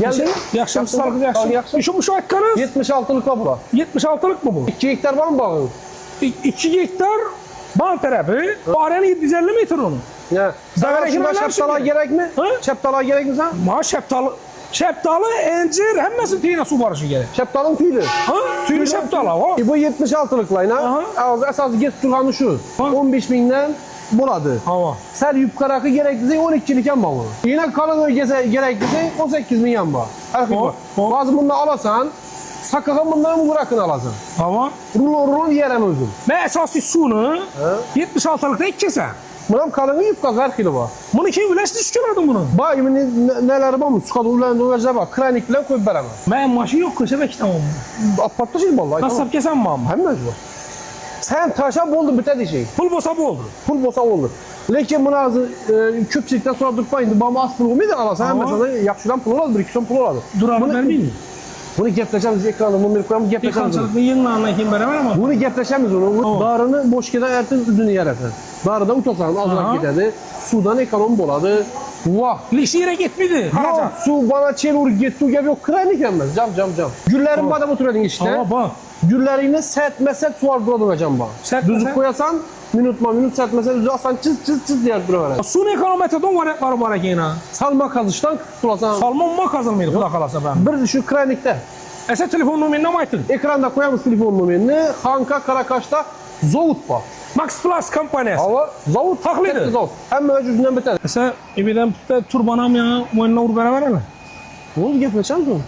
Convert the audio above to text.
Geldi. Yaxşı, sağlık yaxşı. Şu aytqanız 76'lık var bura. 76'lık mı bu? 2 hektar var mı bağın? 2 hektar bağ tarafı. Bağıranı 750 metre onun. Ne? Sana Daire şuna kiralar şaptalar şimdi. gerek mi? Ha? Şaptalar gerek mi sana? Ma şeptalı, encir, hemmesi tiyine su barışı gerek. Şaptalın tüylü. Ha? Tüylü şeptalı ha. Bu 76'lık layna. Aha. Esası get turhanı şu. Ha. 15 binden buladı. Hava. Ser yukarı gereklise 12'lik yan bağı. Yine kalın ögese gereklise 18 bin yan bağı. Bazı bunu alasan, sakakın bunları mı bırakın alasan? Hava. Rulo yerem özüm. Ben esası sunu 76'lıkta ikkesen. Bunun kalını yupkaz her kilo var. Bunu kim üleşti şükürledin bunu? Bay neler var mı? Sukadı ulan döverce bak. Kranik bilen koyup veremem. Ben maşı yok köşe beklemem. Apartta şey vallahi. Kasap kesen mi ama? Hem mecbur. Sen taşa buldun bitedi şey. Pul bosa bu oldu. Pul bosa olur. Lekin bunu azı köpçükten sonra durmayın. Bana az pul olmayı da alasan hem mesela yakşıdan pul oladı, 2 son pul oladı. Duranı vermeyeyim mi? Bunu gepleşemiz ekranda bunu bir koyalım gepleşemiz. Yıkançılıklı yığınlarına kim beraber ama? Bunu gepleşemiz onu. Darını boş keda ertin üzünü yeresen. Darıda utasan azrak giderdi. Sudan ekonom boladı. Vah. Lişire gitmedi. Yok su bana çelur gitti gibi yok kranik yemez. Cam. Güllerin bana oturadın işte. Ama bak. Güllerine sert meset su var duradı hocam bak. Sert Düzü meset? koyasan minut sert meset düzü asan çiz diye duruyor. Sun ekonometodon var yine. Salma kazıştan sulasan. Salmon ma kazılmıydı kulak kalasa ben. Bir şu kranikte. Ese telefon numarını mı aytın? Ekranda koyamız telefon numaranı. Hanka Karakaş'ta Zavut var. Max Plus kampaniyası. Hava Zavut. Haklıydı. Zavut. Hem öcünden biter. Ese ebeden tuturbanam ya. Moyunla vur beraber mi? Ne oldu gepleşen mi?